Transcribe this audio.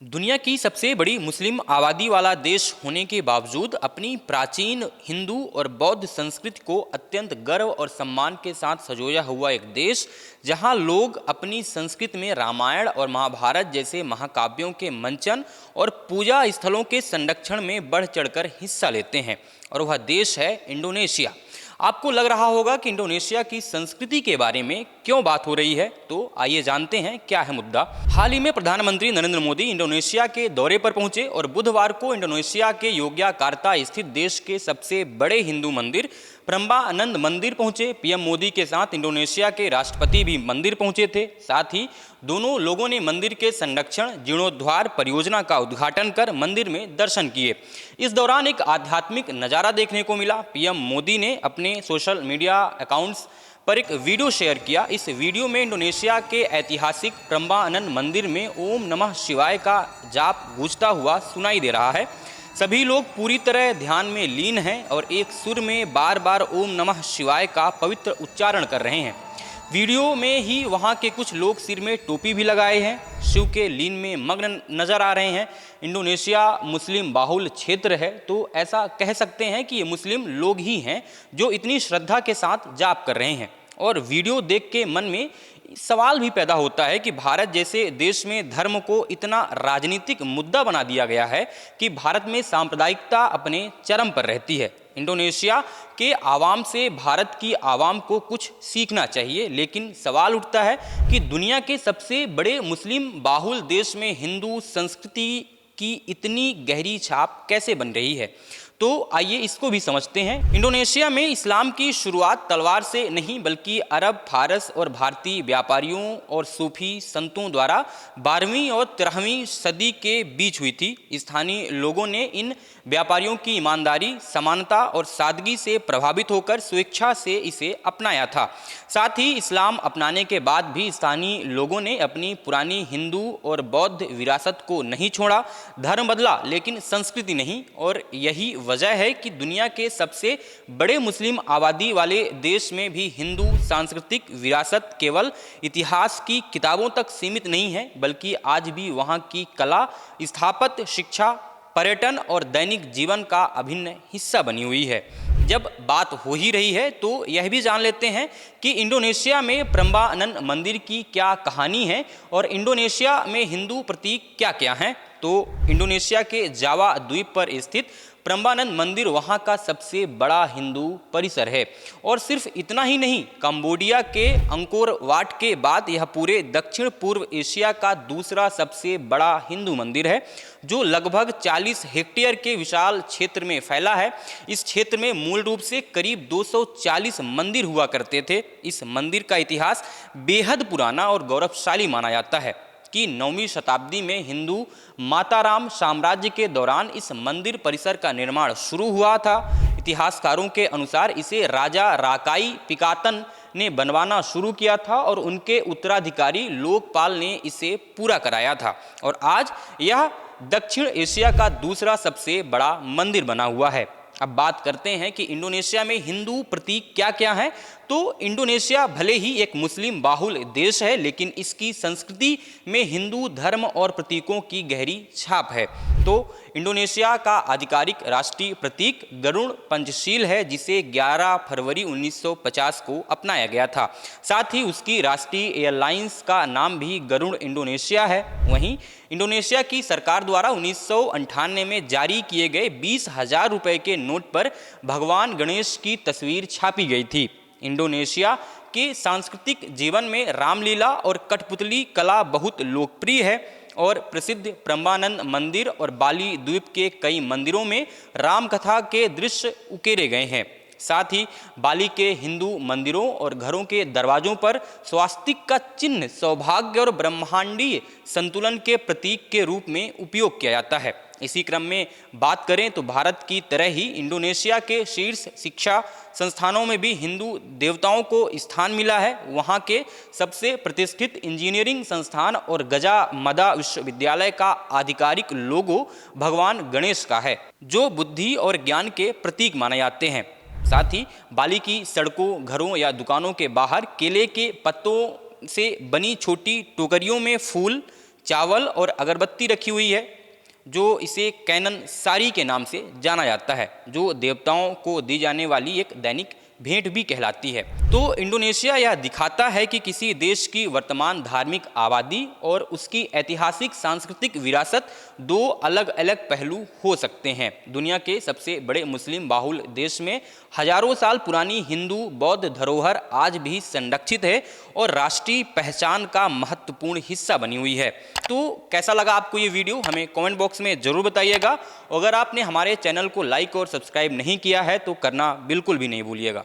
दुनिया की सबसे बड़ी मुस्लिम आबादी वाला देश होने के बावजूद अपनी प्राचीन हिंदू और बौद्ध संस्कृति को अत्यंत गर्व और सम्मान के साथ संजोया हुआ एक देश, जहां लोग अपनी संस्कृति में रामायण और महाभारत जैसे महाकाव्यों के मंचन और पूजा स्थलों के संरक्षण में बढ़ चढ़कर हिस्सा लेते हैं, और वह देश है इंडोनेशिया। आपको लग रहा होगा कि इंडोनेशिया की संस्कृति के बारे में क्यों बात हो रही है, तो आइए जानते हैं क्या है मुद्दा। हाल ही में प्रधानमंत्री नरेंद्र मोदी इंडोनेशिया के दौरे पर पहुंचे और बुधवार को इंडोनेशिया के योग्याकार्ता स्थित देश के सबसे बड़े हिंदू मंदिर प्रम्बानंद मंदिर पहुंचे। पीएम मोदी के साथ इंडोनेशिया के राष्ट्रपति भी मंदिर पहुंचे थे। साथ ही दोनों लोगों ने मंदिर के संरक्षण जीर्णोद्धार परियोजना का उद्घाटन कर मंदिर में दर्शन किए। इस दौरान एक आध्यात्मिक नज़ारा देखने को मिला। पीएम मोदी ने अपने सोशल मीडिया अकाउंट्स पर एक वीडियो शेयर किया। इस वीडियो में इंडोनेशिया के ऐतिहासिक प्रम्बानंद मंदिर में ओम नमः शिवाय का जाप गूंजता हुआ सुनाई दे रहा है। सभी लोग पूरी तरह ध्यान में लीन हैं और एक सुर में बार बार ओम नमः शिवाय का पवित्र उच्चारण कर रहे हैं। वीडियो में ही वहाँ के कुछ लोग सिर में टोपी भी लगाए हैं, शिव के लीन में मग्न नजर आ रहे हैं। इंडोनेशिया मुस्लिम बाहुल क्षेत्र है, तो ऐसा कह सकते हैं कि ये मुस्लिम लोग ही हैं जो इतनी श्रद्धा के साथ जाप कर रहे हैं। और वीडियो देख के मन में सवाल भी पैदा होता है कि भारत जैसे देश में धर्म को इतना राजनीतिक मुद्दा बना दिया गया है कि भारत में सांप्रदायिकता अपने चरम पर रहती है। इंडोनेशिया के आवाम से भारत की आवाम को कुछ सीखना चाहिए, लेकिन सवाल उठता है कि दुनिया के सबसे बड़े मुस्लिम बाहुल देश में हिंदू संस्कृति की इतनी गहरी छाप कैसे बन रही है। तो आइए इसको भी समझते हैं। इंडोनेशिया में इस्लाम की शुरुआत तलवार से नहीं बल्कि अरब, फारस और भारतीय व्यापारियों और सूफी संतों द्वारा 12वीं और 13वीं सदी के बीच हुई थी। स्थानीय लोगों ने इन व्यापारियों की ईमानदारी, समानता और सादगी से प्रभावित होकर स्वेच्छा से इसे अपनाया था। साथ ही इस्लाम अपनाने के बाद भी स्थानीय लोगों ने अपनी पुरानी हिंदू और बौद्ध विरासत को नहीं छोड़ा। धर्म बदला लेकिन संस्कृति नहीं, और यही वजह है कि दुनिया के सबसे बड़े मुस्लिम आबादी वाले देश में भी हिंदू सांस्कृतिक विरासत केवल इतिहास की किताबों तक सीमित नहीं है, बल्कि आज भी वहाँ की कला, स्थापत्य, शिक्षा, पर्यटन और दैनिक जीवन का अभिन्न हिस्सा बनी हुई है। जब बात हो ही रही है तो यह भी जान लेते हैं कि इंडोनेशिया में प्रम्बानंद मंदिर की क्या कहानी है और इंडोनेशिया में हिंदू प्रतीक क्या क्या हैं। तो इंडोनेशिया के जावा द्वीप पर स्थित प्रम्बानंद मंदिर वहाँ का सबसे बड़ा हिंदू परिसर है, और सिर्फ इतना ही नहीं, कंबोडिया के अंकोर वाट के बाद यह पूरे दक्षिण पूर्व एशिया का दूसरा सबसे बड़ा हिंदू मंदिर है, जो लगभग 40 हेक्टेयर के विशाल क्षेत्र में फैला है। इस क्षेत्र में मूल रूप से करीब 240 मंदिर हुआ करते थे। इस मंदिर का इतिहास बेहद पुराना और गौरवशाली माना जाता है कि 9वीं शताब्दी में हिंदू माताराम साम्राज्य के दौरान इस मंदिर परिसर का निर्माण शुरू हुआ था। इतिहासकारों के अनुसार इसे राजा राकाई पिकातन ने बनवाना शुरू किया था और उनके उत्तराधिकारी लोकपाल ने इसे पूरा कराया था, और आज यह दक्षिण एशिया का दूसरा सबसे बड़ा मंदिर बना हुआ है। अब बात करते हैं कि इंडोनेशिया में हिंदू प्रतीक क्या क्या हैं। तो इंडोनेशिया भले ही एक मुस्लिम बाहुल देश है, लेकिन इसकी संस्कृति में हिंदू धर्म और प्रतीकों की गहरी छाप है। तो इंडोनेशिया का आधिकारिक राष्ट्रीय प्रतीक गरुड़ पंचशील है, जिसे 11 फरवरी 1950 को अपनाया गया था। साथ ही उसकी राष्ट्रीय एयरलाइंस का नाम भी गरुड़ इंडोनेशिया है। वहीं इंडोनेशिया की सरकार द्वारा 1998 में जारी किए गए 20,000 रुपये के नोट पर भगवान गणेश की तस्वीर छापी गई थी। इंडोनेशिया के सांस्कृतिक जीवन में रामलीला और कठपुतली कला बहुत लोकप्रिय है, और प्रसिद्ध प्रम्बानंद मंदिर और बाली द्वीप के कई मंदिरों में राम कथा के दृश्य उकेरे गए हैं। साथ ही बाली के हिंदू मंदिरों और घरों के दरवाजों पर स्वास्तिक का चिन्ह सौभाग्य और ब्रह्मांडीय संतुलन के प्रतीक के रूप में उपयोग किया जाता है। इसी क्रम में बात करें तो भारत की तरह ही इंडोनेशिया के शीर्ष शिक्षा संस्थानों में भी हिंदू देवताओं को स्थान मिला है। वहाँ के सबसे प्रतिष्ठित इंजीनियरिंग संस्थान और गजा मदा विश्वविद्यालय का आधिकारिक लोगो भगवान गणेश का है, जो बुद्धि और ज्ञान के प्रतीक माने जाते हैं। साथ ही बाली की सड़कों, घरों या दुकानों के बाहर केले के पत्तों से बनी छोटी टोकरियों में फूल, चावल और अगरबत्ती रखी हुई है, जो इसे कैनन सारी के नाम से जाना जाता है, जो देवताओं को दी जाने वाली एक दैनिक भेंट भी कहलाती है। तो इंडोनेशिया यह दिखाता है कि किसी देश की वर्तमान धार्मिक आबादी और उसकी ऐतिहासिक सांस्कृतिक विरासत दो अलग अलग पहलू हो सकते हैं। दुनिया के सबसे बड़े मुस्लिम बाहुल देश में हजारों साल पुरानी हिंदू बौद्ध धरोहर आज भी संरक्षित है और राष्ट्रीय पहचान का महत्वपूर्ण हिस्सा बनी हुई है। तो कैसा लगा आपको ये वीडियो, हमें कमेंट बॉक्स में ज़रूर बताइएगा। अगर आपने हमारे चैनल को लाइक और सब्सक्राइब नहीं किया है तो करना बिल्कुल भी नहीं भूलिएगा।